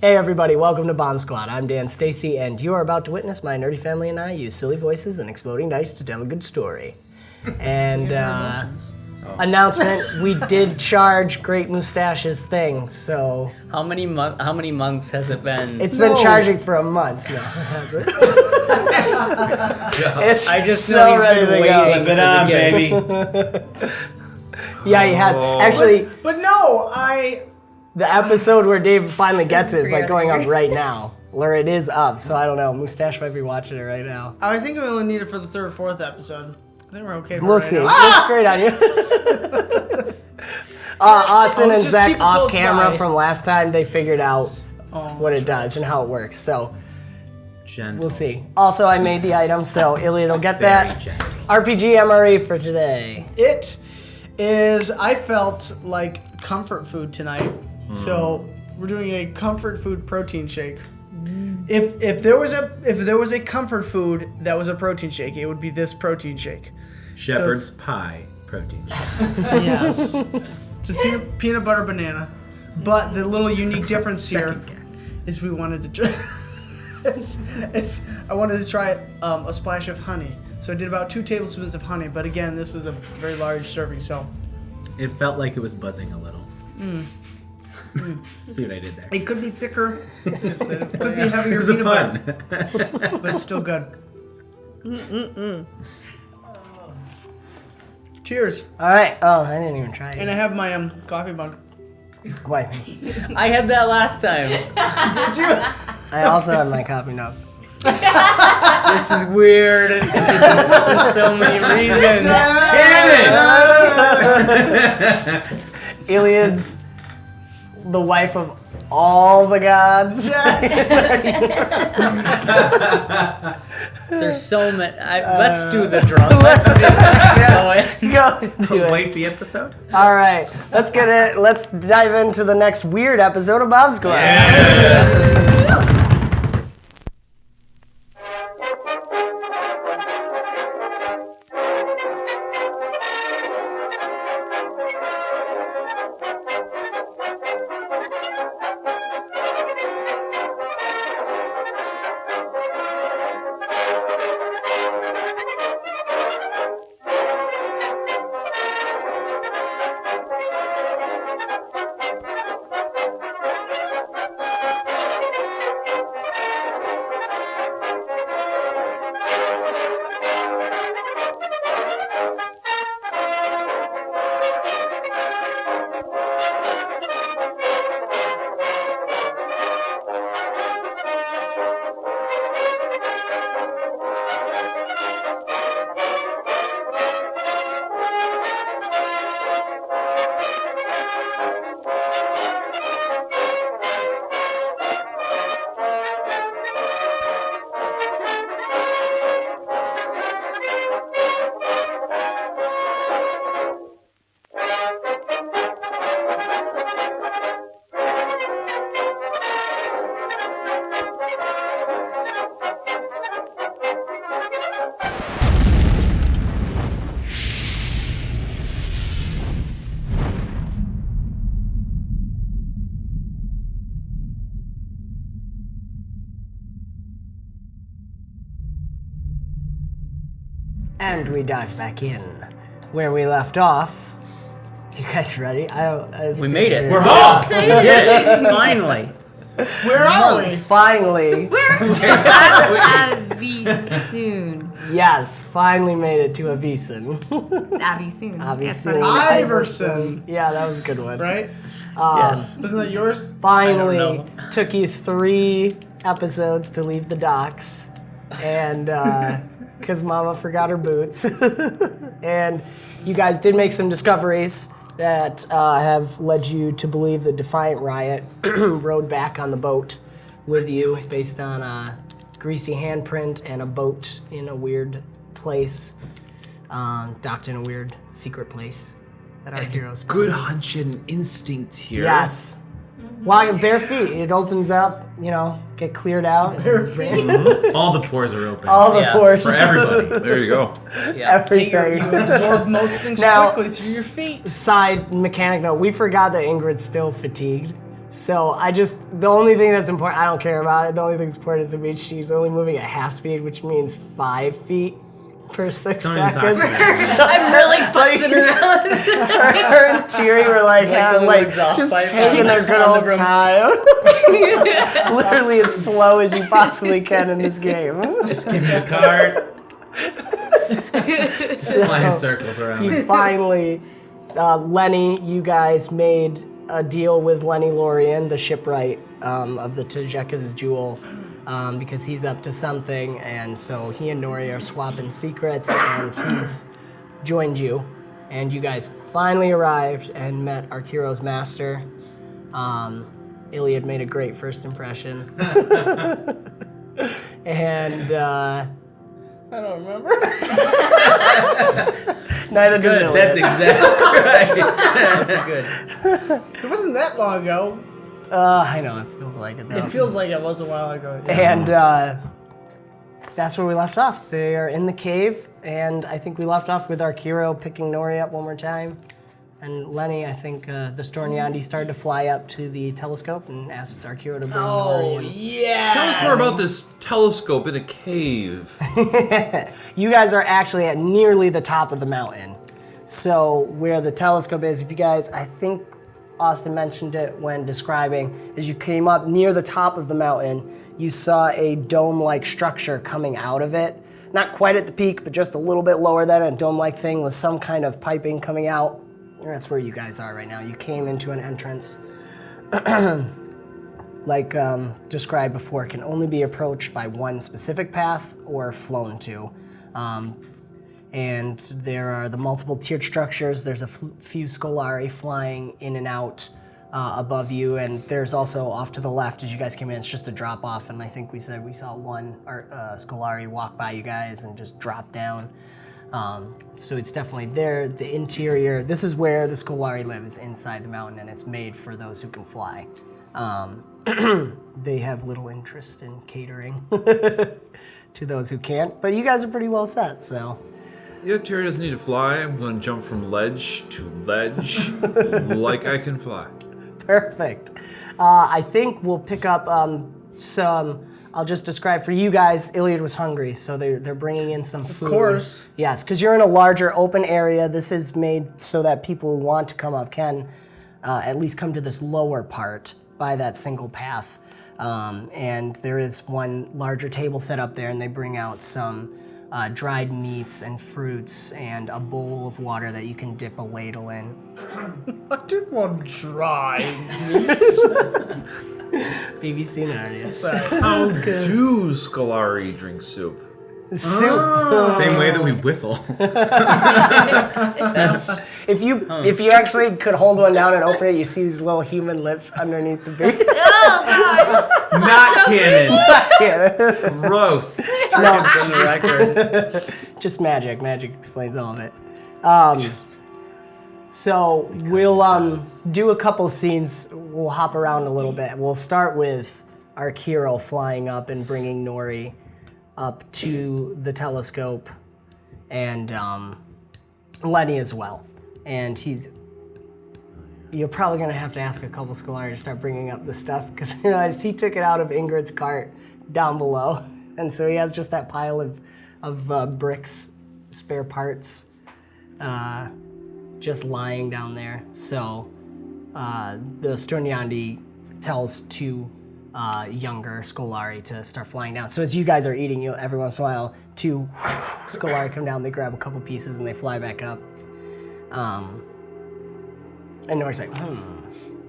Hey everybody, welcome to BombSquad. I'm Dan Stacy, and you are about to witness my nerdy family and I use silly voices and exploding dice to tell a good story. And announcement: we did charge Great Mustache's thing, so How many months has it been? it's been charging for a month. No, it hasn't. It's I just so know he's ready been to go. waiting. Flip it on, baby. Yeah, he has. Actually, But no, the episode where Dave finally gets it is like 3 going out up of right now, or it is up. So I don't know. Mustache might be watching it right now. I think we only need it for the third or fourth episode. I think we're okay for We'll right see. now. Looks great on you. Austin and just Zach keep it off close camera by. from last time, they figured out what it that's does and how it works. So Gentle. we'll see. Also, I made the item, so Iliad will get Very that. gentle. RPG MRE for today. It is, I felt like comfort food tonight. So we're doing a comfort food protein shake. If there was a comfort food that was a protein shake, it would be this protein shake. Shepherd's pie protein shake. Yes. Just peanut butter banana. But the little unique difference here Second guess. is we wanted to try I wanted to try a splash of honey. So I did about 2 tablespoons of honey, but again, this is a very large serving, so It felt like it was buzzing a little. See what I did there? it could be thicker. It could be heavier It was a peanut pun. butter, but it's still good. Cheers. All right. Oh, I didn't even try And I it. have my coffee mug. Wait. I had that last time. Did you? I also have my coffee mug. This is weird. For so many reasons. Iliad's the wife of all the gods. There's so many. Let's do the drum. Let's do it. Go do it. Wifey episode? All right, let's get it. Let's dive into the next weird episode of BombSquad. And we dive back in where we left off. You guys ready? We made it. We're home! We did it. Finally. Where are we? Finally, Abby soon. yes, finally made it to Avison. Abby soon. Abby Yes, soon. Iverson. Yeah, that was a good one. Right? Yes. Wasn't that yours? Finally, I don't took you 3 episodes to leave the docks, and because Mama forgot her boots, and you guys did make some discoveries that have led you to believe the Defiant Riot rode back on the boat with you based on a greasy handprint and a boat in a weird place, docked in a weird secret place that Arkeero's Good hunch and instinct here. Yes. Walking bare feet, it opens up, get cleared out. Bare feet. All the pores are open. All the Yeah. pores. For everybody. There you go. Yeah. Everything. You absorb most things Now- quickly through your feet. Side mechanic note, we forgot that Ingrid's still fatigued. So the only thing that's important, I don't care about it. The only thing that's important is that means she's only moving at half speed, which means 5 feet per 6 Don't even talk seconds. to me. I'm really buzzing around. Her and Tiri were like the little exhaust just pipe taking their good on the old room. time. Literally as slow as you possibly can in this game. Just give me the card. Just flying circles around He me. finally, Lenny, you guys made a deal with Lenny Lorien, the shipwright of the Tajeka's Jewel, because he's up to something, and so he and Nori are swapping secrets, and he's joined you, and you guys finally arrived and met Arkeero's master. Iliad made a great first impression. And I don't remember. neither does Iliad. That's exactly right. That's good. It wasn't that long ago. I know, it feels like it though. It feels like it was a while ago. And that's where we left off. They are in the cave, and I think we left off with Arkeero picking Nori up one more time. And Lenny, I think the Stornyandi started to fly up to the telescope and asked Arkeero to bring Nori in. yeah. Tell us more about this telescope in a cave. You guys are actually at nearly the top of the mountain. So where the telescope is, if you guys, I think Austin mentioned it when describing, as you came up near the top of the mountain, you saw a dome-like structure coming out of it. Not quite at the peak, but just a little bit lower than a dome-like thing with some kind of piping coming out. That's where you guys are right now. You came into an entrance. Like described before, can only be approached by one specific path or flown to. And there are the multiple tiered structures. There's a few Scolari flying in and out above you, and there's also off to the left as you guys came in, it's just a drop off, and I think we said we saw one Scolari walk by you guys and just drop down. So it's definitely there. The interior, this is where the Scolari live, is inside the mountain, and it's made for those who can fly. They have little interest in catering to those who can't, but you guys are pretty well set, so. Yeah, Terry doesn't need to fly. I'm going to jump from ledge to ledge like I can fly. Perfect. I think we'll pick up some. I'll just describe for you guys. Iliad was hungry, so they're bringing in some food. Of course. Yes, because you're in a larger open area. This is made so that people who want to come up can at least come to this lower part by that single path. And there is one larger table set up there, and they bring out some dried meats and fruits and a bowl of water that you can dip a ladle in. I did want dry. BBC Narnia. How do Scolari drink soup? Soup. Same way that we whistle. If you actually could hold one down and open it, you see these little human lips underneath the beard. Oh, God. Not canon. Yeah. Gross. No. From the record. Just magic. Magic explains all of it. So we'll do a couple scenes. We'll hop around a little bit. We'll start with Arkeero flying up and bringing Nori up to the telescope, and Lenny as well. And you're probably gonna have to ask a couple Scolari to start bringing up the stuff, because I realized he took it out of Ingrid's cart down below, and so he has just that pile of bricks, spare parts, just lying down there. So the Stornyandi tells two younger Scolari to start flying down. So as you guys are eating, every once in a while, two Scolari come down, they grab a couple pieces, and they fly back up. And Nori's like,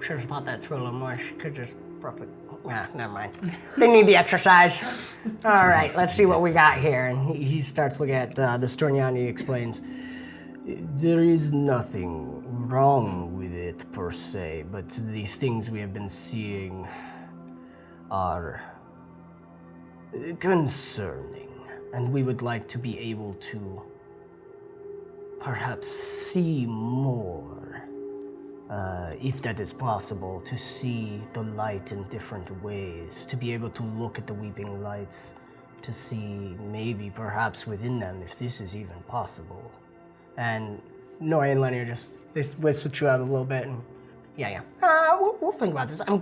should have thought that through a little more. She could just probably, never mind. They need the exercise. All right, let's see what we got here. And he starts looking at the Stornyandi, explains, there is nothing wrong with it per se, but these things we have been seeing are concerning, and we would like to be able to perhaps see more, if that is possible, to see the light in different ways, to be able to look at the weeping lights, to see maybe perhaps within them if this is even possible. And Nori and Lenny are just, they switch you out a little bit, and Yeah. We'll think about this. I'm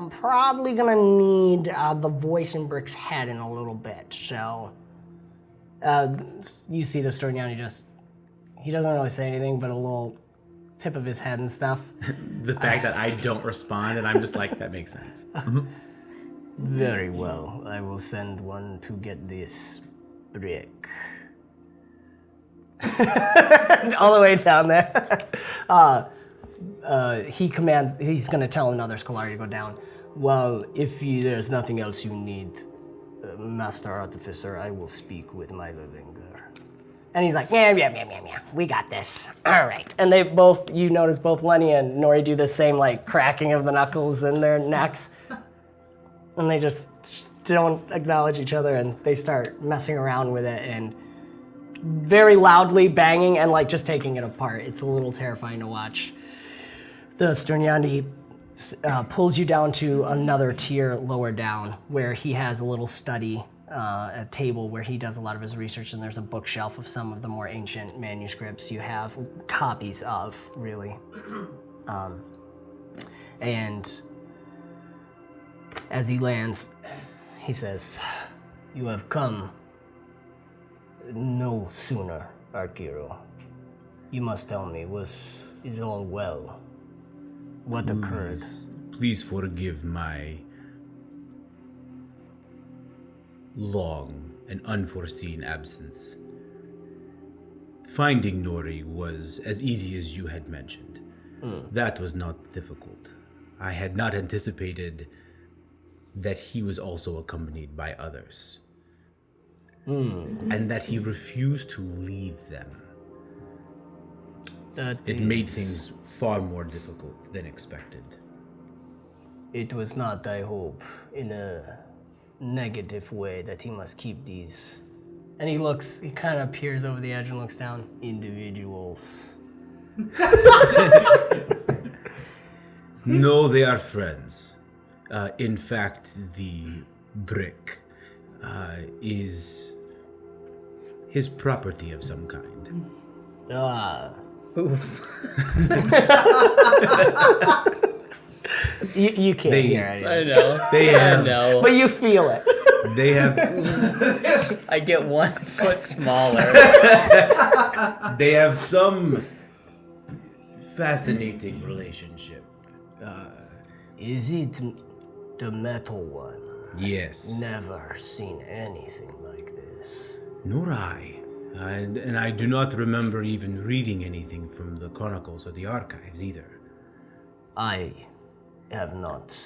probably gonna need the voice in Brick's head in a little bit. So, you see the Storniani he doesn't really say anything, but a little tip of his head and stuff. The fact that I don't respond and I'm just like, that makes sense. Very well. I will send one to get this Brick. All the way down there. He's going to tell another Scolari to go down. Well, if there's nothing else you need, Master Artificer, I will speak with my Livinger. And he's like, yeah, we got this. All right. And they both, you notice both Lenny and Nori do the same, like, cracking of the knuckles in their necks. And they just don't acknowledge each other, and they start messing around with it and very loudly banging and, like, just taking it apart. It's a little terrifying to watch. The Storniani pulls you down to another tier lower down, where he has a little study, a table where he does a lot of his research, and there's a bookshelf of some of the more ancient manuscripts you have copies of, really. And as he lands, he says, "You have come no sooner, Arkeero. You must tell me, is all well? What occurred?" Please forgive my long and unforeseen absence. Finding Nori was as easy as you had mentioned. That was not difficult. I had not anticipated that he was also accompanied by others. And that he refused to leave them. It made things far more difficult than expected. It was not, I hope, in a negative way that he must keep these. And he kind of peers over the edge and looks down. Individuals. No, they are friends. In fact, the brick is his property of some kind. You can't hear it. I know. I know. But you feel it. They have I get 1 foot smaller. they have some fascinating relationship. Is it the metal one? Yes. Never seen anything like this. Nor I. And I do not remember even reading anything from the chronicles or the archives either. I have not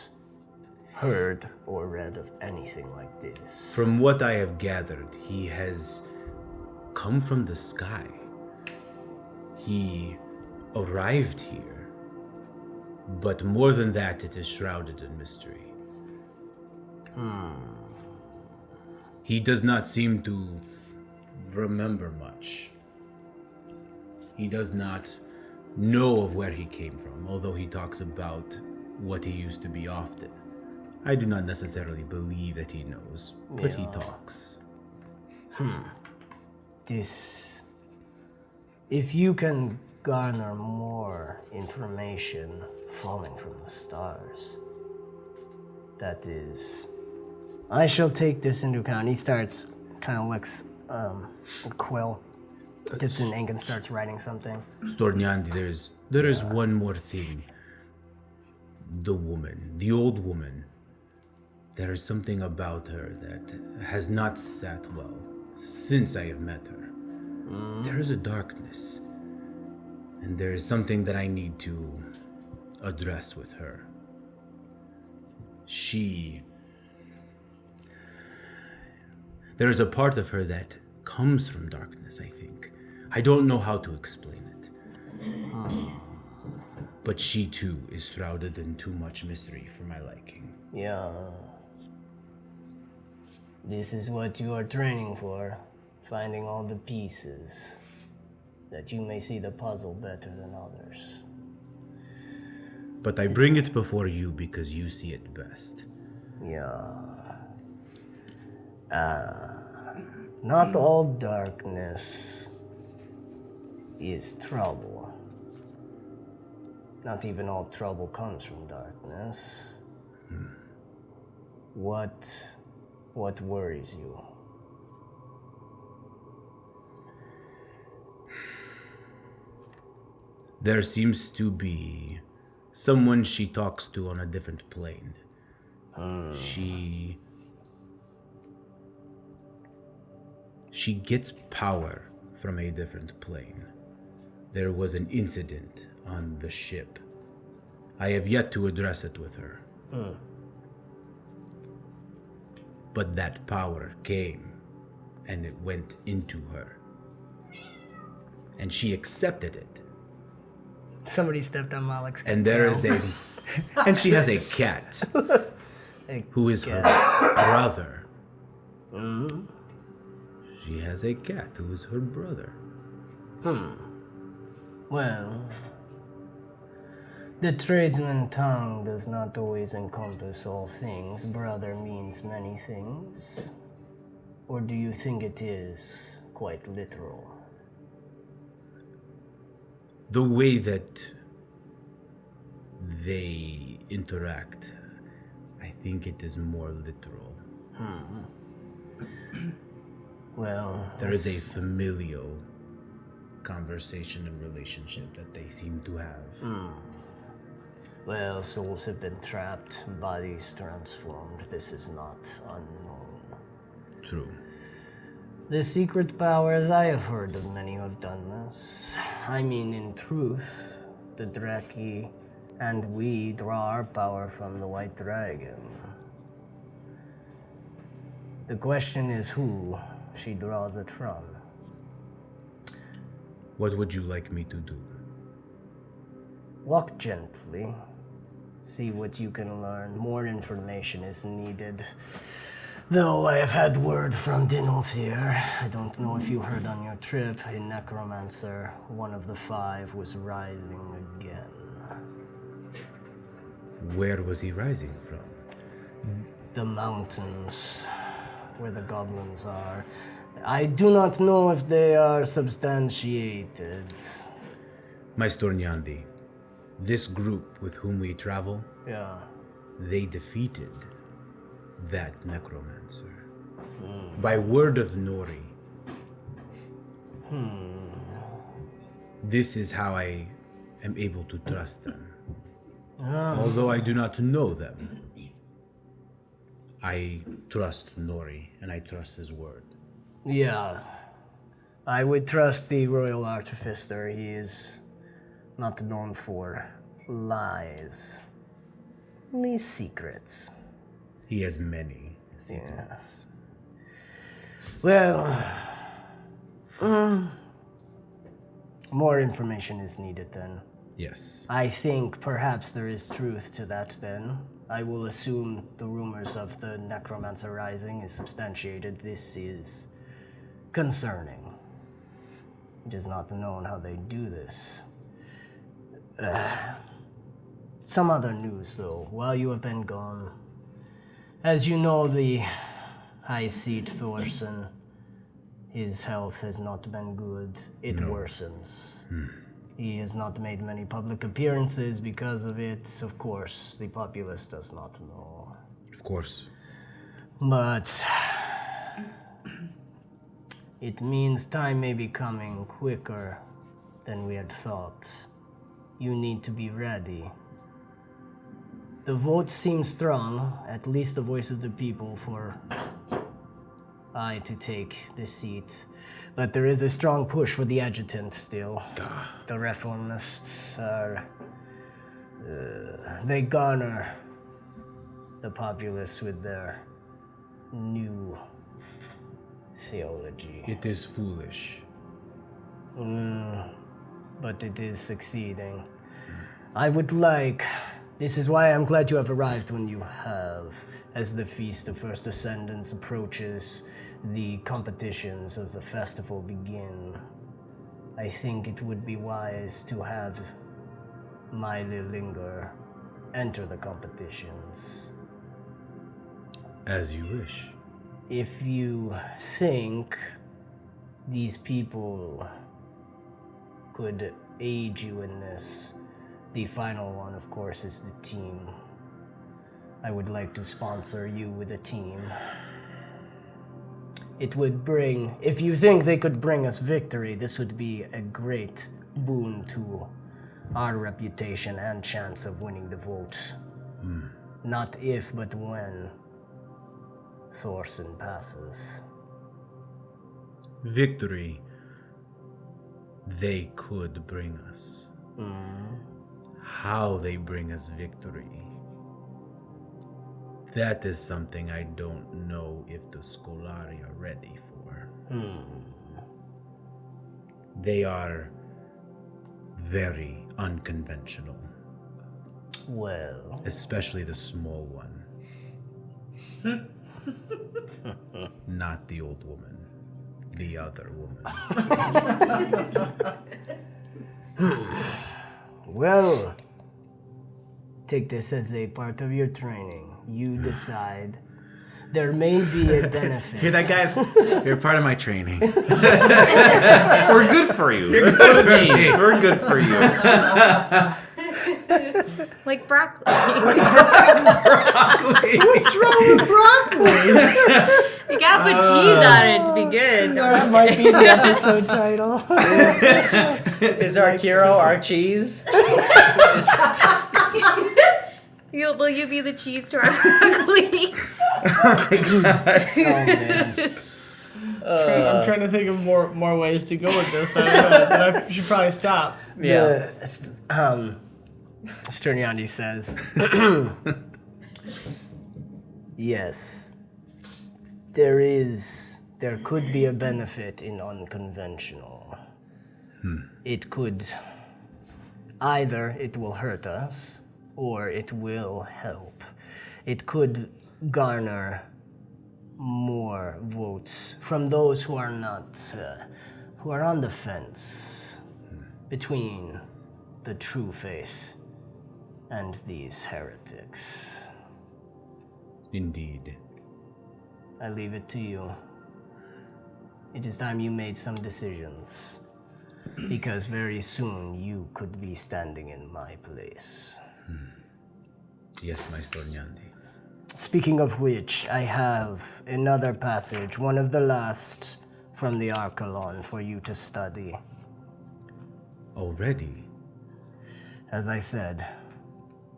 heard or read of anything like this. From what I have gathered, he has come from the sky. He arrived here. But more than that, it is shrouded in mystery. He does not seem to remember much. He does not know of where he came from, although he talks about what he used to be often. I do not necessarily believe that he knows, but he talks. If you can garner more information falling from the stars, that is... I shall take this into account. He starts, kind of licks a quill, dips in ink and starts writing something. Storniandi, there is one more thing. The woman, the old woman. There is something about her that has not sat well since I have met her. There is a darkness, and there is something that I need to address with her. There is a part of her that comes from darkness, I think. I don't know how to explain it. But she too is shrouded in too much mystery for my liking. Yeah. This is what you are training for. Finding all the pieces. That you may see the puzzle better than others. But I bring it before you because you see it best. Yeah. Not all darkness is trouble. Not even all trouble comes from darkness. What worries you? There seems to be someone she talks to on a different plane. She gets power from a different plane. There was an incident on the ship. I have yet to address it with her. But that power came, and it went into her. And she accepted it. Somebody stepped on Malik's And there is and she has a cat who is her brother. She has a cat who is her brother. Well, the tradesman tongue does not always encompass all things. Brother means many things. Or do you think it is quite literal? The way that they interact, I think it is more literal. Well, There is a familial conversation and relationship that they seem to have. well, souls have been trapped, bodies transformed. This is not unknown. True. The secret powers, I have heard of many who have done this. I mean, in truth, the Draki and we draw our power from the White Dragon. The question is who she draws it from. What would you like me to do? Walk gently. See what you can learn. More information is needed. Though I have had word from Dinothier. I don't know if you heard on your trip, a necromancer, one of the 5, was rising again. Where was he rising from? The mountains, where the goblins are. I do not know if they are substantiated. Maestro Nyandi, this group with whom we travel, Yeah. they defeated that necromancer. By word of Nori. This is how I am able to trust them. Although I do not know them, I trust Nori and I trust his word. Yeah. I would trust the Royal Artificer. He is not known for lies. Only secrets. He has many secrets. Well, more information is needed then. Yes. I think perhaps there is truth to that then. I will assume the rumors of the necromancer rising is substantiated. This is concerning. It is not known how they do this. Some other news though, while you have been gone. As you know, the High Seat Thorson, his health has not been good. It worsens. He has not made many public appearances because of it. Of course, the populace does not know. Of course. But it means time may be coming quicker than we had thought. You need to be ready. The vote seems strong, at least the voice of the people, for I to take the seat. But there is a strong push for the adjutant still. The reformists are... they garner the populace with their new theology. It is foolish. But it is succeeding. I would like... This is why I'm glad you have arrived when you have. As the Feast of First Ascendants approaches, the competitions of the festival begin. I think it would be wise to have Miley Linger enter the competitions. As you wish. If you think these people could aid you in this, The final one, of course, is the team. I would like to sponsor you with a team. It would bring, if you think they could bring us victory, this would be a great boon to our reputation and chance of winning the vote. Not if, but when Thorson passes. Victory, they could bring us. How they bring us victory, that is something I don't know if the Scolari are ready for. They are very unconventional. Well, Especially the small one. Not the old woman. The other woman. well, take this as a part of your training. You decide. There may be a benefit. Hear that, guys? You're part of my training. We're good for you. That's what it means. We're good for you. Like broccoli. What's wrong with broccoli? You gotta put cheese on it to be good. That might be the episode title. Is Arkeero our cheese? Will you be the cheese to our broccoli? I'm trying to think of more ways to go with this. I don't know, but I should probably stop. Yeah. Sterniandi says, yes, there could be a benefit in unconventional. It could, either it will hurt us, or it will help. It could garner more votes from those who are not, who are on the fence between the true faith and these heretics. Indeed. I leave it to you. It is time you made some decisions, because very soon you could be standing in my place. Yes, my Stornyandi. Speaking of which, I have another passage, one of the last from the Archelon for you to study. Already? As I said,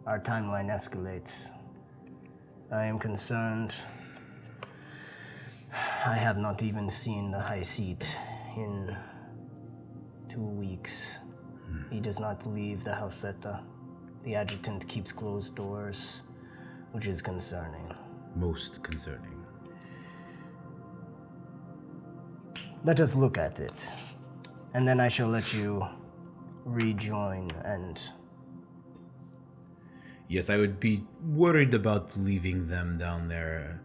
our timeline escalates. I am concerned. I have not even seen the High Seat in 2 weeks. He does not leave the Hauseta. The adjutant keeps closed doors, which is concerning. Most concerning. Let us look at it, and then I shall let you rejoin and... Yes, I would be worried about leaving them down there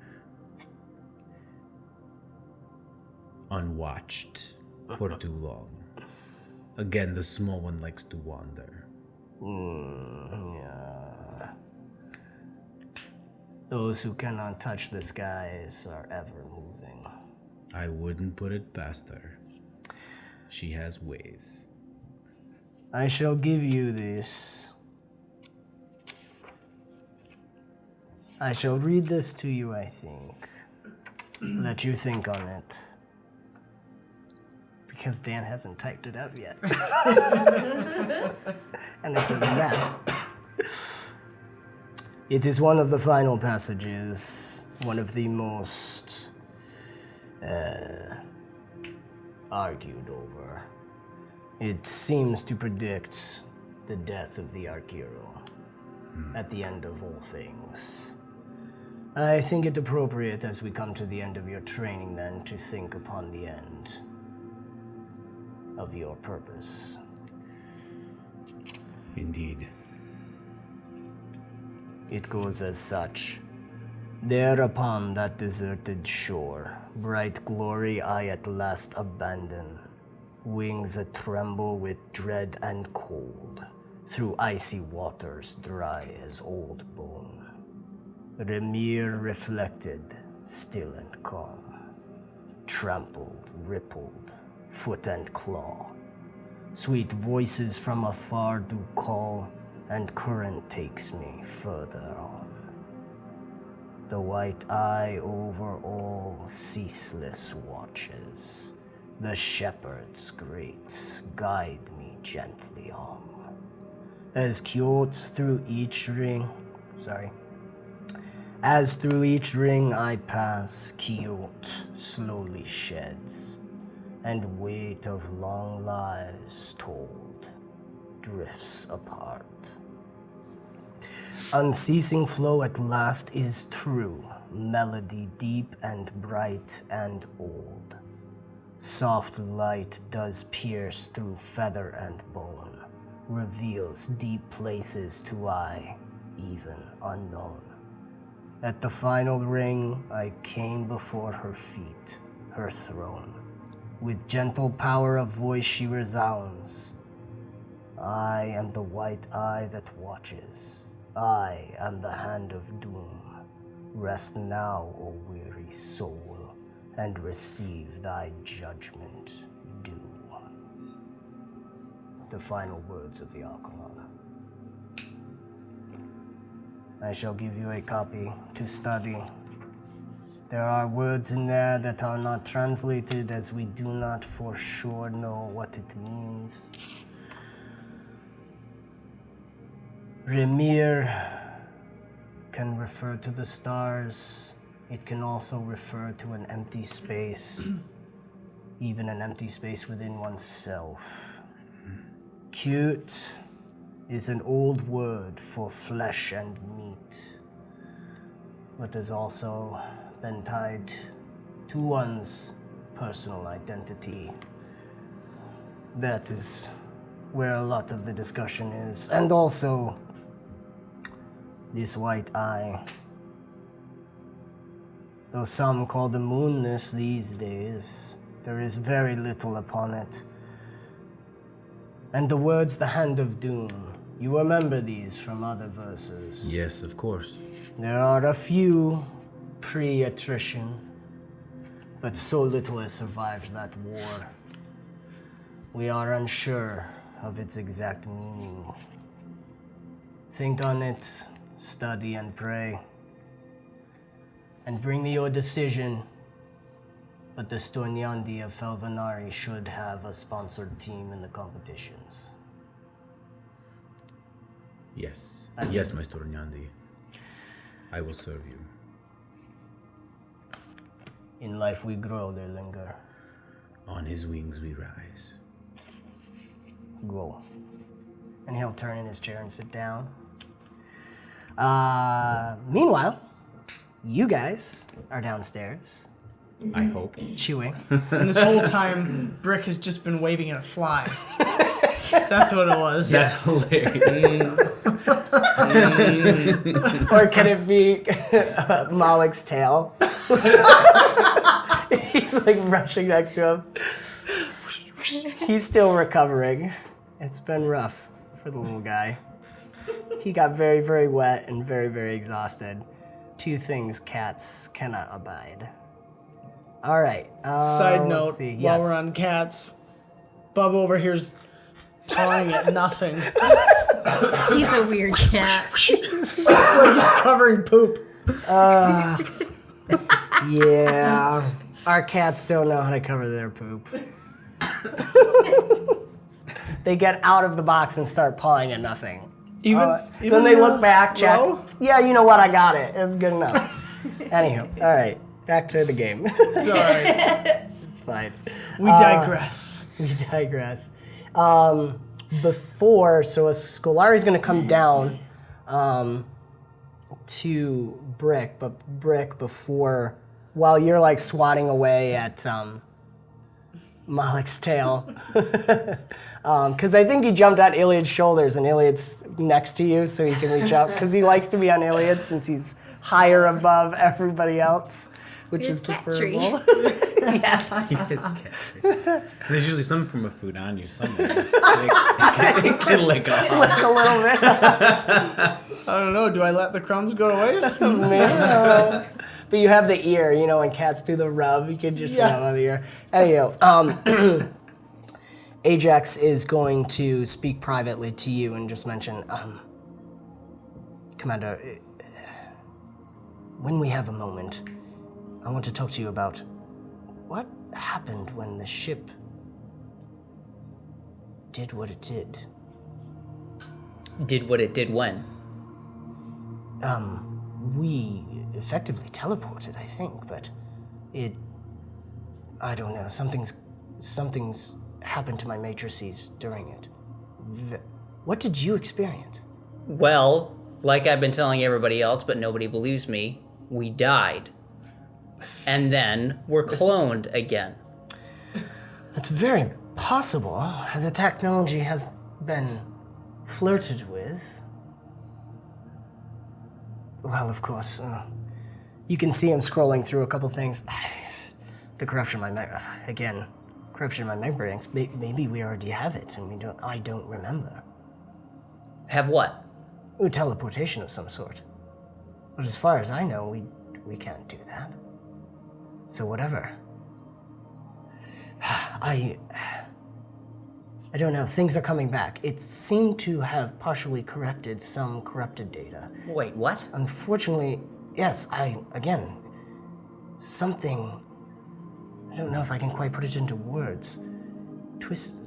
unwatched for too long. Again, the small one likes to wander. Yeah. Those who cannot touch the skies are ever moving. I wouldn't put it past her. She has ways. I shall give you this. I shall read this to you, I think. Let you think on it. Because Dan hasn't typed it up yet. And it's a mess. It is one of the final passages, one of the most argued over. It seems to predict the death of the Arkeero at the end of all things. I think it appropriate as we come to the end of your training then to think upon the end of your purpose. Indeed. It goes as such. There upon that deserted shore, bright glory I at last abandon, wings a tremble with dread and cold, through icy waters dry as old bone. Remir reflected, still and calm, trampled, rippled, foot and claw. Sweet voices from afar do call, and current takes me further on. The white eye over all ceaseless watches. The shepherds great guide me gently on. As through each ring I pass, Kiot slowly sheds, and weight of long lives told drifts apart. Unceasing flow at last is true, melody deep and bright and old. Soft light does pierce through feather and bone, reveals deep places to eye, even unknown. At the final ring, I came before her feet, her throne. With gentle power of voice she resounds. I am the white eye that watches. I am the hand of doom. Rest now, O weary soul, and receive thy judgment due. The final words of the Arkeero. I shall give you a copy to study. There are words in there that are not translated, as we do not for sure know what it means. Remir can refer to the stars. It can also refer to an empty space, even an empty space within oneself. Cute is an old word for flesh and meat, but has also been tied to one's personal identity. That is where a lot of the discussion is. And also, this white eye. Though some call the moonness these days, there is very little upon it. And the words, the hand of doom, you remember these from other verses. Yes, of course. There are a few pre-attrition, but so little has survived that war. We are unsure of its exact meaning. Think on it, study and pray, and bring me your decision. But the Stornyandi of Felvanari should have a sponsored team in the competitions. Yes. Yes, my Stornyandi. I will serve you. In life we grow, they linger. On his wings we rise. Go. And he'll turn in his chair and sit down. Meanwhile, you guys are downstairs. I hope. Chewing. And this whole time, Brick has just been waving at a fly. That's what it was. That's hilarious. Or can it be Malik's tail? He's like brushing next to him. He's still recovering. It's been rough for the little guy. He got very, very wet and very, very exhausted. Two things cats cannot abide. All right. Side note, while while we're on cats, Bub over here's pawing at nothing. He's a weird cat. It's like he's covering poop. Yeah. Our cats don't know how to cover their poop. They get out of the box and start pawing at nothing. Even Then they look back, check. Bro? Yeah, you know what? I got it. It's good enough. Anywho, all right. Back to the game. Sorry. It's fine. We digress. We digress. Before, so Scolari's going to come down to Brick, but Brick before, while you're like swatting away at Malik's tail, because I think he jumped on Iliad's shoulders and Iliad's next to you so he can reach up, because he likes to be on Iliad since he's higher above everybody else, which Here's is cat preferable. Yes, cat. There's usually some form of food on you somewhere. It can lick off. Like a little bit. I don't know. Do I let the crumbs go to waste? No. But you have the ear, you know, when cats do the rub, you can just rub on the ear. Anyhow, Ajax is going to speak privately to you and just mention, Commander, when we have a moment, I want to talk to you about what happened when the ship did what it did. Did what it did when? We effectively teleported, I think, but I don't know, something's happened to my matrices during it. What did you experience? Well, like I've been telling everybody else, but nobody believes me, we died. And then we're cloned again. That's very possible. The technology has been flirted with. Well, of course, you can see him scrolling through a couple things. The corruption of my corruption of my memory. Maybe we already have it, and I don't remember. Have what? A teleportation of some sort. But as far as I know, we can't do that. So whatever. I don't know, things are coming back. It seemed to have partially corrected some corrupted data. Wait, what? Unfortunately, yes, something, I don't know if I can quite put it into words.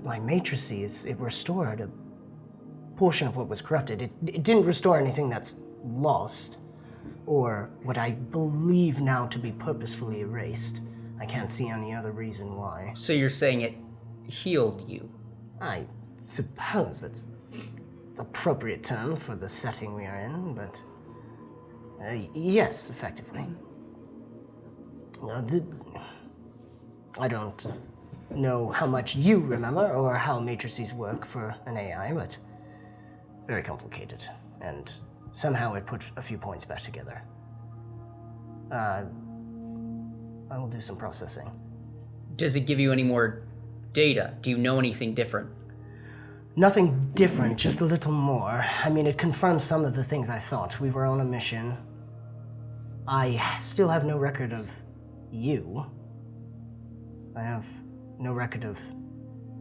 My matrices, it restored a portion of what was corrupted. It didn't restore anything that's lost, or what I believe now to be purposefully erased. I can't see any other reason why. So you're saying it healed you? I suppose that's the appropriate term for the setting we are in, but yes, effectively. I don't know how much you remember or how matrices work for an AI, but very complicated, and somehow it put a few points back together. I will do some processing. Does it give you any more data? Do you know anything different? Nothing different, just a little more. I mean, it confirms some of the things I thought. We were on a mission. I still have no record of you. I have no record of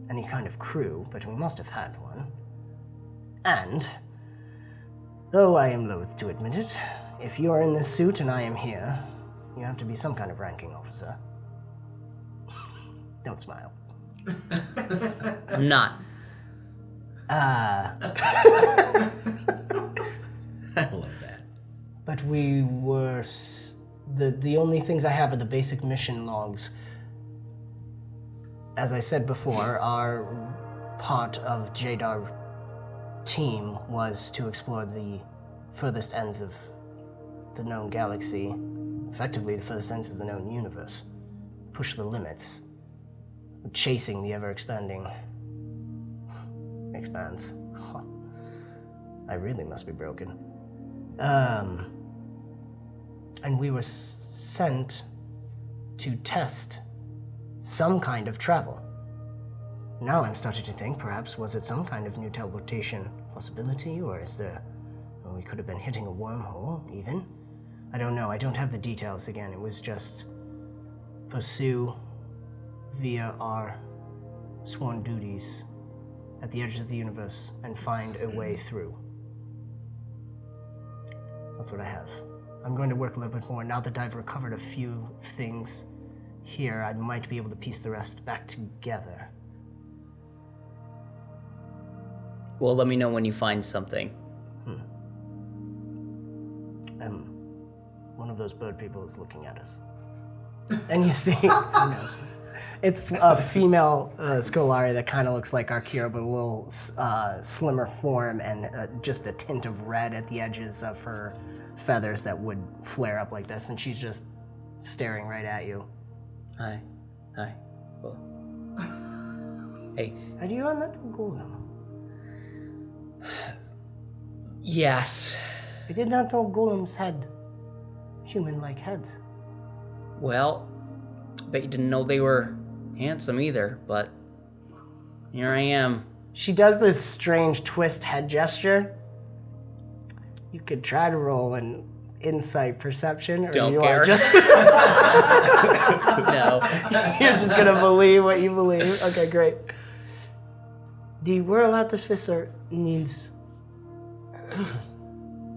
any kind of crew, but we must have had one. And, though I am loath to admit it, if you are in this suit and I am here, you have to be some kind of ranking officer. Don't smile. I'm not. I love that. But we were... The only things I have are the basic mission logs. As I said before, our part of Jadar team was to explore the furthest ends of the known galaxy, effectively the furthest ends of the known universe. Push the limits, chasing the ever-expanding expanse. Huh. I really must be broken. And we were sent to test some kind of travel. Now I'm starting to think, perhaps, was it some kind of new teleportation possibility, or we could have been hitting a wormhole, even? I don't know, I don't have the details again. It was just pursue via our sworn duties at the edges of the universe and find a way through. That's what I have. I'm going to work a little bit more. Now that I've recovered a few things here, I might be able to piece the rest back together. Well, let me know when you find something. One of those bird people is looking at us. And you see, it's a female Scolari that kind of looks like Arkeero, but a little slimmer form and just a tint of red at the edges of her feathers that would flare up like this, and she's just staring right at you. Hi. Cool. Hey. Have you ever met the golem? Yes. I did not know golems had human-like heads. Well, bet you didn't know they were handsome either, but here I am. She does this strange twist head gesture. You could try to roll an insight perception, or Don't you care. are just No. you're just gonna believe what you believe. Okay, great. The world artificer needs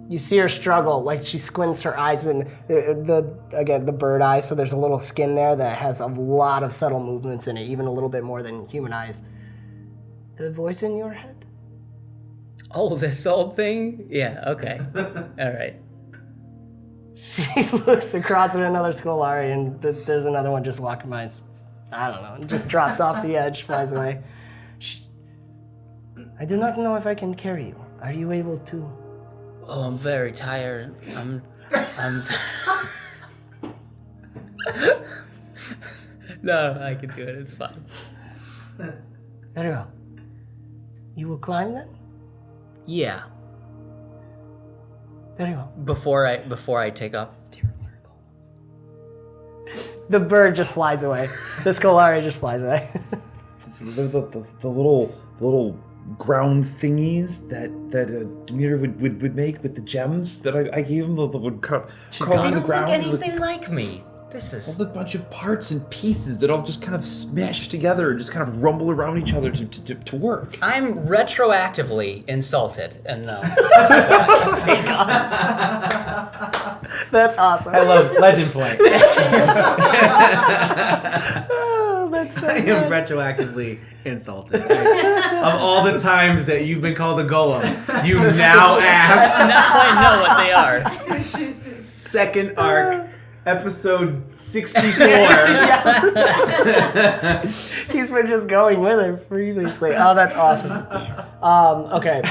You see her struggle, like she squints her eyes and the bird eye, so there's a little skin there that has a lot of subtle movements in it, even a little bit more than human eyes. The voice in your head? Oh, this old thing? Yeah, okay. All right. She looks across at another Scolari, and there's another one just walking by. I don't know, and just drops off the edge, flies away. I do not know if I can carry you. Are you able to? Oh, I'm very tired. I'm No, I can do it. It's fine. Very well. You will climb then? Yeah. Very well. Before I take off. The bird just flies away. The Scolari just flies away. The little ground thingies that Demeter would make with the gems that I gave him, that would carve on the ground. Anything like me. This is A bunch of parts and pieces that all just kind of smash together and just kind of rumble around each other to work. I'm retroactively insulted, and no. That's awesome. I love Legend Point. Oh, that's so I am retroactively insulted. Of all the times that you've been called a golem, you now ask. Now I know what they are. Second arc, episode 64. He's been just going with it previously. Oh, that's awesome. Okay.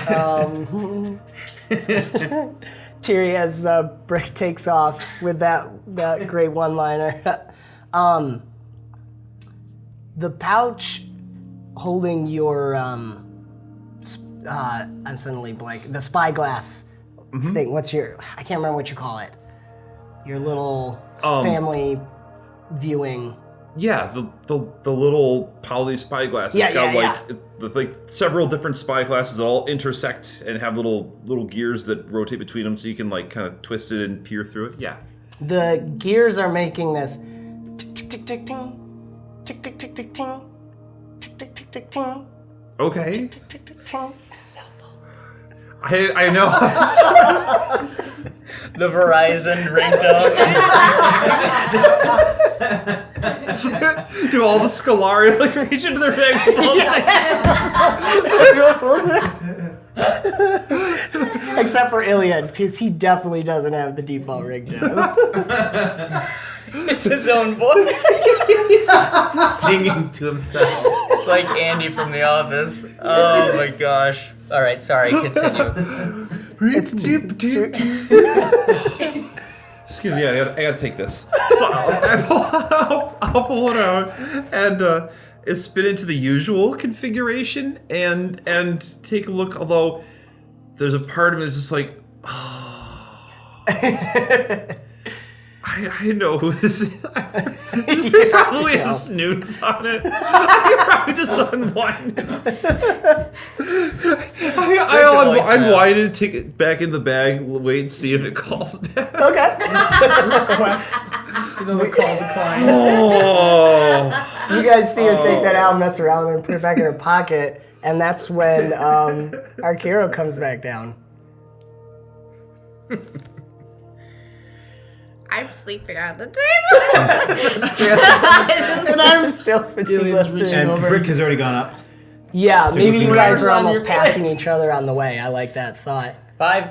Tiri, as Brick takes off with that great one-liner. The pouch holding your I'm suddenly blank. The spyglass thing. What's your? I can't remember what you call it. Your little family viewing. Yeah, the little poly spyglass. It's got like several different spyglasses that all intersect and have little gears that rotate between them, so you can like kind of twist it and peer through it. Yeah. The gears are making this tick tick tick tick ting, tick tick tick tick ting, tick tick tick tick ting, Okay. tick tick tick ting. I know. The Verizon ringtone. Do all the Scolari like reach into their bag? Except for Iliad, because he definitely doesn't have the default ringtone. It's his own voice. Singing to himself. It's like Andy from The Office. Oh my gosh. All right, sorry. Continue. It's deep, deep. Excuse me, I gotta take this. So I'll pull it out and spin into the usual configuration and take a look. Although there's a part of it that's just like, I know who this is. There's probably a snooze on it. I probably just unwinded. I unwind it, take it back in the bag, wait and see if it calls back. Okay. Request. The call declined. Oh. You guys see her take that out, mess around with it, and put it back in her pocket, and that's when Arkeero comes back down. I'm sleeping on the table. It's true. And I'm still Iliad's reaching And over. Brick has already gone up. Yeah, maybe you guys are on almost your passing plate. each other on the way. I like that thought. Five.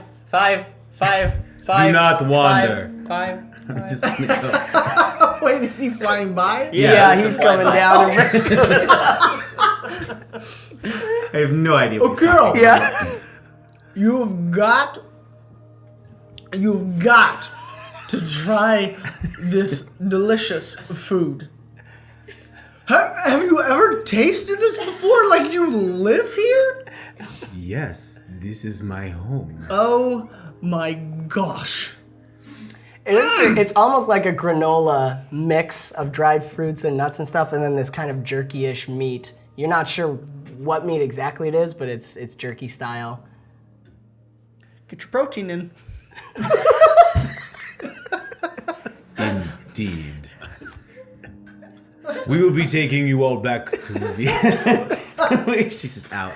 Do not wander. Five. I'm just gonna go. Wait, is he flying by? Yeah, Yes. he's coming down. I have no idea what Oh, he's talking girl. Yeah. You've got to try this delicious food. Have you ever tasted this before? Like you live here? Yes, this is my home. Oh my gosh. It's almost like a granola mix of dried fruits and nuts and stuff, and then this kind of jerky-ish meat. You're not sure what meat exactly it is, but it's jerky style. Get your protein in. Indeed. We will be taking you all back to the... She's just out.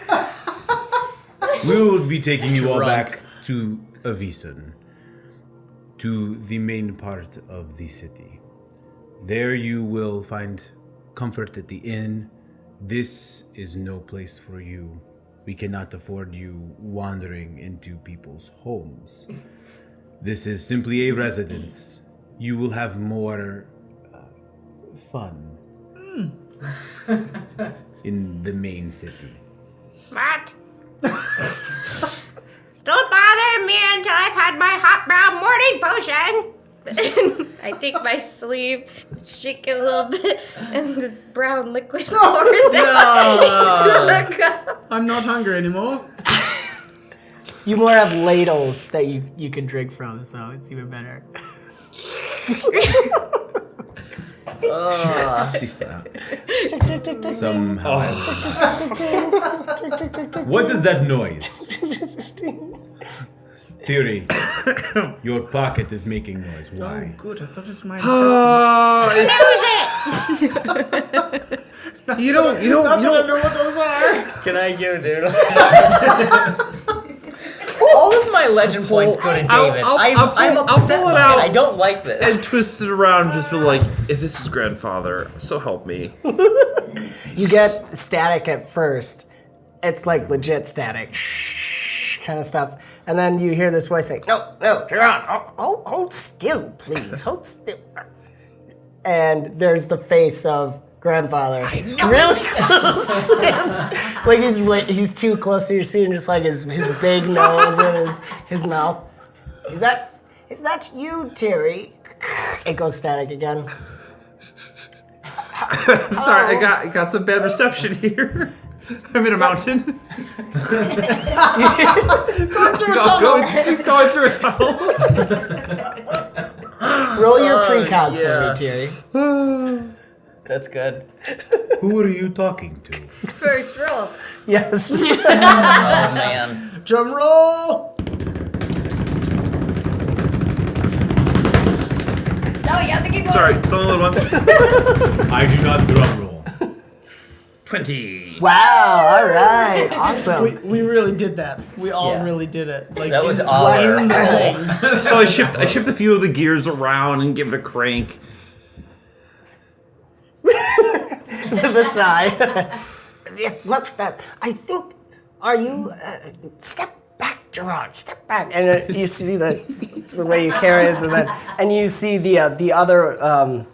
We will be taking you all Drunk. back to Avison to the main part of the city. There you will find comfort at the inn. This is no place for you. We cannot afford you wandering into people's homes. This is simply a residence. You will have more fun in the main city. What? Don't bother me until I've had my hot brown morning potion. I take my sleeve, shake it a little bit, and this brown liquid pours out into the cup. I'm not hungry anymore. You more have ladles that you can drink from, so it's even better. She's somehow. What is that noise? Theory, your pocket is making noise. Why? Good, I thought it was my You don't. I don't know what those are. Can I give a doodle? All of my legend points go to David. I'm upset pull it by out. it. I don't like this. And twist it around and just be like, if this is grandfather, so help me. You get static at first. It's like legit static, kind of stuff. And then you hear this voice saying, "No, Gerard, hold still, please, hold still." And there's the face of grandfather. Really? Like he's too close to your seat, and just like his big nose and his mouth. Is that you, Terry? It goes static again. I'm sorry, I got some bad reception here. I'm in a mountain. Going through a tunnel. Roll your pre-con for me, Terry. That's good. Who are you talking to? First roll. Yes. Oh man. Drum roll. No, you have to keep going. Sorry, it's only a little one. I do not drum roll. 20. Wow. All right. Awesome. We really did that. We all Yeah. really did it. Like That was in awesome. the thing. So I shift a few of the gears around and give it a crank. The sigh. Yes, much better. I think. Are you? Step back, Gerard. Step back. And you see the way you carry it, and you see the other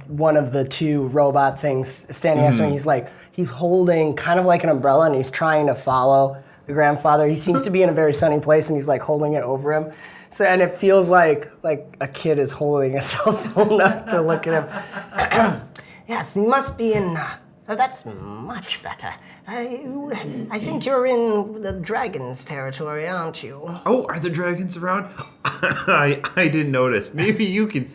one of the two robot things standing next to him. He's holding kind of like an umbrella, and he's trying to follow the grandfather. He seems to be in a very sunny place, and he's like holding it over him. So, and it feels like a kid is holding a cell phone up to look at him. Yes, you must be in. Oh, that's much better. I think you're in the dragon's territory, aren't you? Oh, are there dragons around? I didn't notice. Maybe you could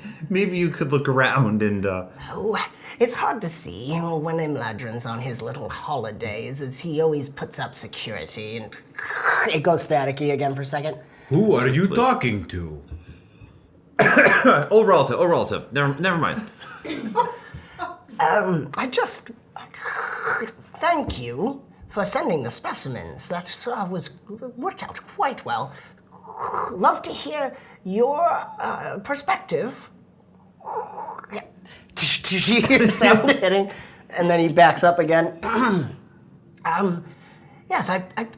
look around and. Oh, it's hard to see when Imladrin's on his little holidays, as he always puts up security, and it goes staticky again for a second. Who are you please. talking to? Old relative. Never mind. I just thank you for sending the specimens. That worked out quite well. Love to hear your perspective. You hear the sound hitting, and then he backs up again. Yes,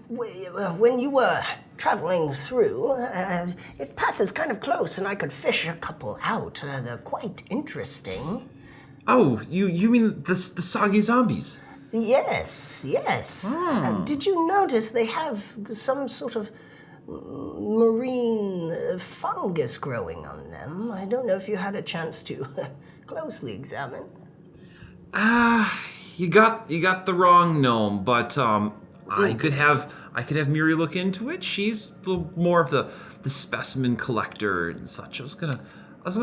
when you were traveling through, it passes kind of close, and I could fish a couple out. They're quite interesting. Oh, you mean the soggy zombies? Yes. Did you notice they have some sort of marine fungus growing on them? I don't know if you had a chance to closely examine. You got the wrong gnome, but I could have Miri look into it. She's more of the specimen collector and such. I was gonna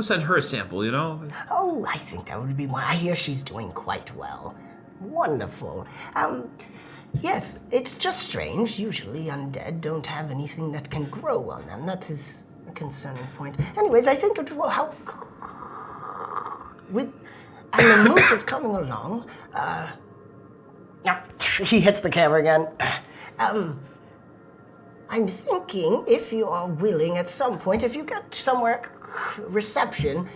send her a sample, you know? Oh, I think that would be one. I hear she's doing quite well. Wonderful. Yes, it's just strange. Usually undead don't have anything that can grow on them. That is a concerning point. Anyways, I think it will help with... And the mood is coming along. He hits the camera again. I I'm thinking if you are willing at some point, if you get somewhere reception,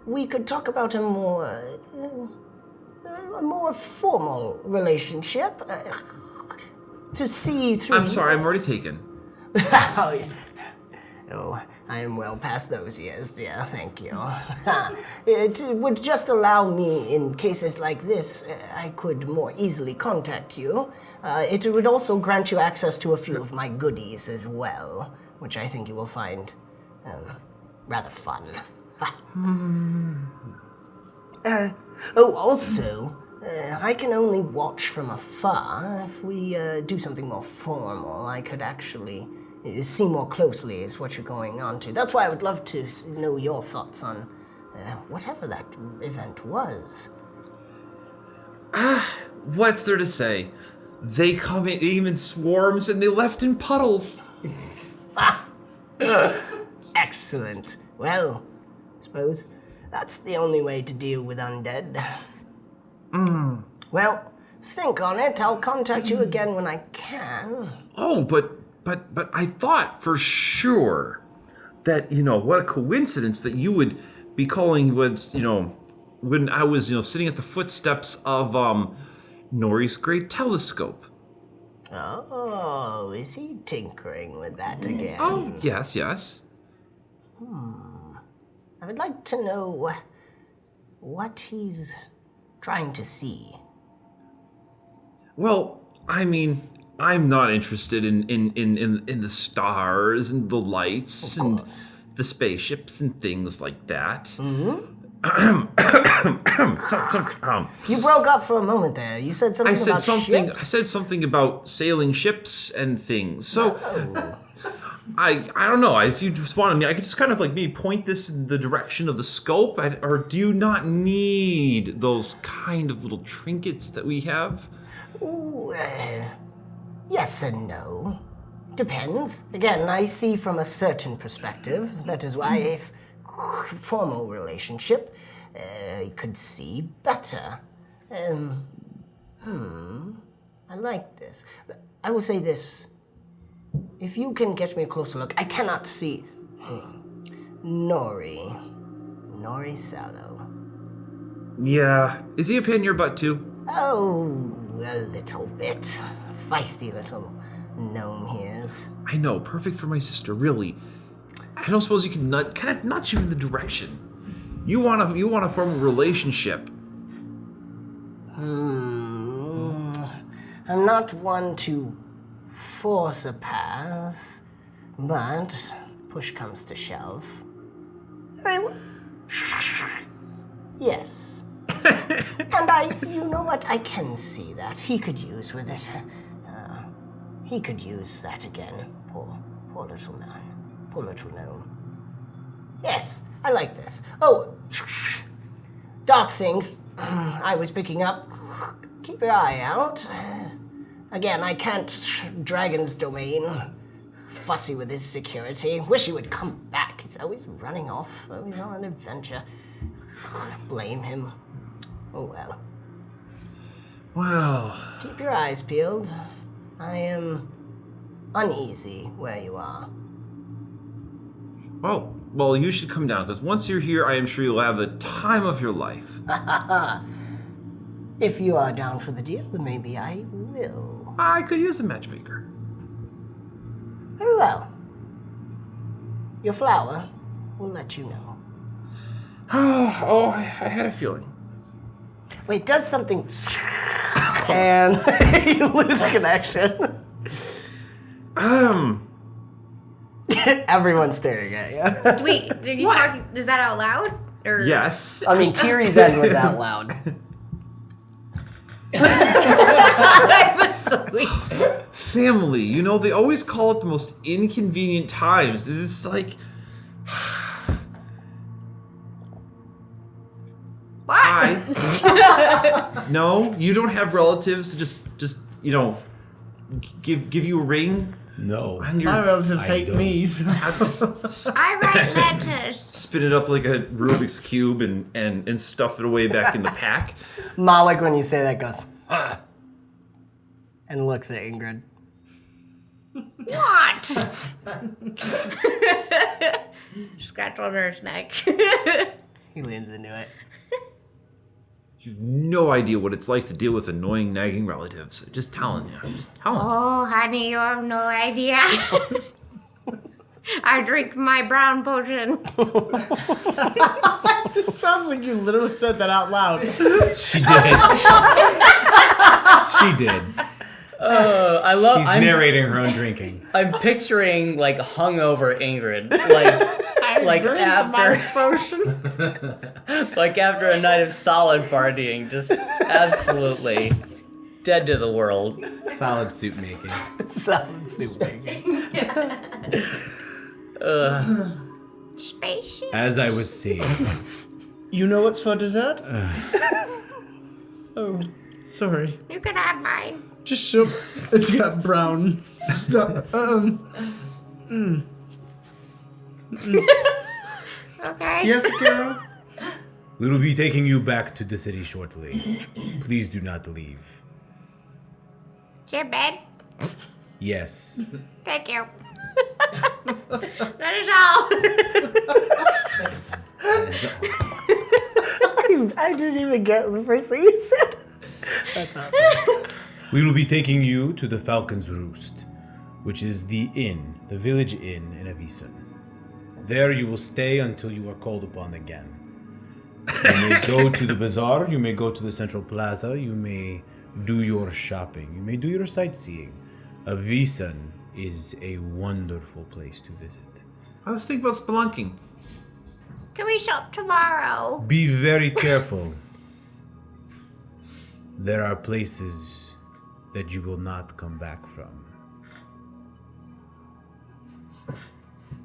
we could talk about a more formal relationship to see through. I'm sorry, I'm already taken. Oh, yeah. Oh, I am well past those years, dear. Thank you. It would just allow me, in cases like this, I could more easily contact you. It would also grant you access to a few of my goodies as well, which I think you will find rather fun. Also, I can only watch from afar. If we do something more formal, I could actually see more closely is what you're going on to. That's why I would love to know your thoughts on whatever that event was. What's there to say? They came in swarms and they left in puddles. Excellent. Well, I suppose that's the only way to deal with undead. Well, think on it. I'll contact you again when I can. Oh, but I thought for sure that, what a coincidence that you would be calling when I was, sitting at the footsteps of Nori's great telescope. Oh, is he tinkering with that again? Oh, yes. I would like to know what he's trying to see. Well, I mean, I'm not interested in the stars and the lights and the spaceships and things like that. You broke up for a moment there. You said something about ships? I said something about sailing ships and things. So I don't know. If you just wanted me, I could just kind of maybe point this in the direction of the scope. Or do you not need those kind of little trinkets that we have? Ooh, yes and no. Depends. Again, I see from a certain perspective. That is why a formal relationship could see better. I like this. I will say this. If you can get me a closer look, I cannot see Nori Sallow. Yeah. Is he a pain in your butt too? Oh, a little bit. Feisty little gnome he is. I know, perfect for my sister, really. I don't suppose you can nudge you in the direction. You want to form a relationship. I'm not one to force a path, but push comes to shove. Yes. And you know what? I can see that. He could use with it. He could use that again. Poor little man. Poor little gnome. Yes, I like this. Oh, dark things I was picking up. Keep your eye out. Again, I can't. Dragon's domain. Fussy with his security. Wish he would come back. He's always running off. Always on an adventure. Blame him. Oh well. Well. Keep your eyes peeled. I am uneasy where you are. Well, you should come down, because once you're here, I am sure you'll have the time of your life. If you are down for the deal, then maybe I will. I could use a matchmaker. Very well. Your flower will let you know. Oh, I had a feeling. Wait, does something... and you lose connection. Everyone's staring at you. Wait, are you talking? Is that out loud? Or Yes. I mean, Tiri's end was out loud. I'm asleep. Family, they always call it the most inconvenient times. It's like... What? Hi. No, you don't have relatives to just give you a ring? No. My relatives hate me. So. I write letters. Spin it up like a Rubik's Cube and stuff it away back in the pack. Malik, when you say that, goes, and looks at Ingrid. What? Scratch on her neck. He leans into it. You've no idea what it's like to deal with annoying, nagging relatives. Just telling you. Just telling you. Oh, honey, you have no idea. I drink my brown potion. It sounds like you literally said that out loud. She did. She did. I love. She's narrating her own drinking. I'm picturing like hungover Ingrid, like Drink after my potion. like after a night of solid partying, just absolutely dead to the world. Solid soup making. Solid soup making. Spaceship. As I was saying, You know what's for dessert? Oh, sorry. You can have mine. Just so it's got brown stuff. Okay. Yes, girl. we will be taking you back to the city shortly. Please do not leave. It's your bed. Yes. Thank you. That is all. I didn't even get the first thing you said. That's awesome. We will be taking you to the Falcon's Roost, which is the inn, the village inn in Avison. There you will stay until you are called upon again. You may go to the bazaar, you may go to the central plaza, you may do your shopping, you may do your sightseeing. Avison is a wonderful place to visit. I was thinking about spelunking. Can we shop tomorrow? Be very careful. There are places that you will not come back from.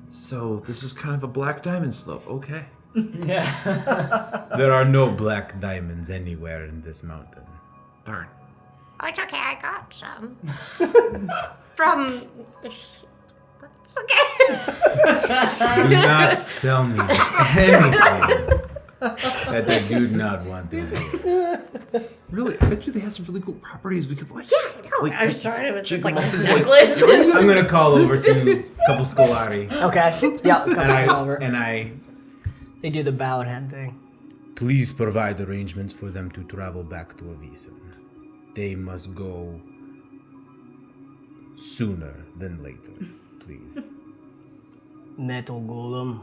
So this is kind of a black diamond slope. Okay. There are no black diamonds anywhere in this mountain. Darn. Oh, it's okay. I got some. From the It's okay. Do not tell me anything that I do not want to hear. Really, I bet you they have some really cool properties we could like. Yeah, I know. Like, I was trying to just jig like them a up as, like, necklace. I'm gonna call over to a couple Scolari, Okay. Yeah, come and over. I They do the bowed head thing. please provide arrangements for them to travel back to Avison. They must go sooner than later, please. Metal golem.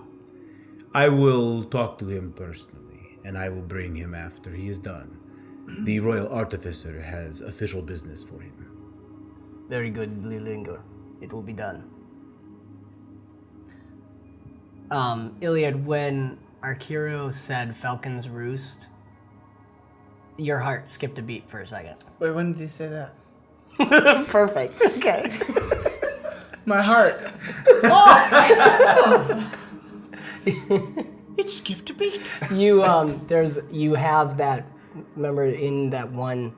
I will talk to him personally, and I will bring him after he is done. The Royal Artificer has official business for him. Very good, Linger. It will be done. Iliad, when Arkeero said Falcon's Roost, your heart skipped a beat for a second. Wait, when did he say that? Perfect. Okay. My heart. Oh! It skipped a beat. You you have that, remember in that one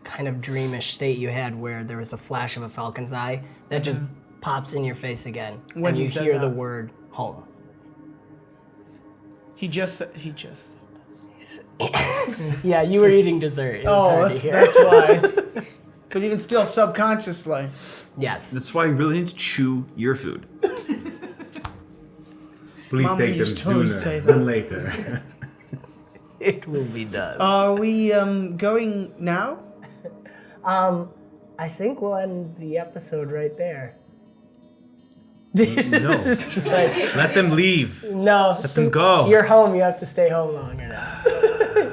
kind of dreamish state you had where there was a flash of a falcon's eye that just pops in your face again When and he you said hear the that. word home. He just. Yeah, you were eating dessert. It was Oh, hard to hear. that's why. But even still, subconsciously. Yes. That's why you really need to chew your food. Please Mama take them used to always sooner say than later. It will be done. Are we going now? I think we'll end the episode right there. No. Like, Let them leave. no. Let them go. You're home. You have to stay home longer now.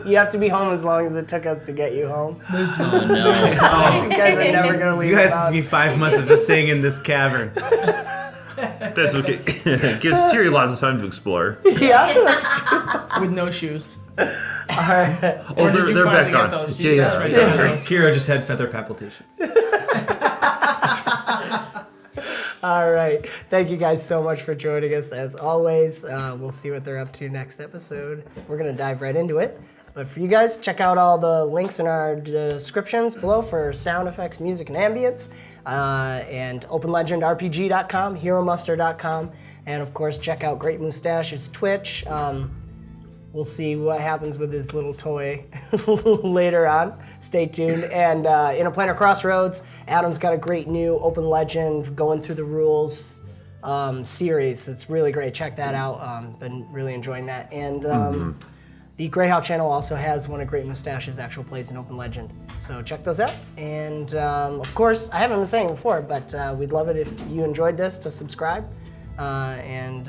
You have to be home as long as it took us to get you home. Oh no. You guys are never gonna leave. You guys without- have to be 5 months of us staying in this cavern. That's okay. Gives Terry lots of time to explore. Yeah. With no shoes. Alright. Oh, Or did you they're finally back get on. those? Yeah, You yeah, guys right. finally got Yeah. those? Kira just had feather palpitations. All right. Thank you guys so much for joining us. As always, we'll see what they're up to next episode. We're going to dive right into it. But for you guys, check out all the links in our descriptions below for sound effects, music, and ambience. And OpenLegendRPG.com, Heromuster.com. And of course, check out Great Mustache's Twitch. we'll see what happens with his little toy later on. Stay tuned. And Inn of Planar Crossroads, Adam's got a great new open legend going through the rules series. It's really great. Check that out. Been really enjoying that. And the Greyhawk channel also has one of Great Mustache's actual plays in open legend. So check those out. And of course, I haven't been saying it before, but we'd love it if you enjoyed this to subscribe. And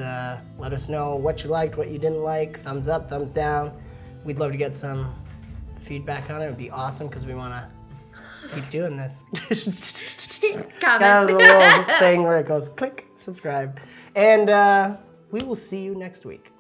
let us know what you liked, what you didn't like, thumbs up, thumbs down. We'd love to get some feedback on it. It would be awesome because we want to keep doing this. Got a little thing where it goes click, subscribe. And we will see you next week.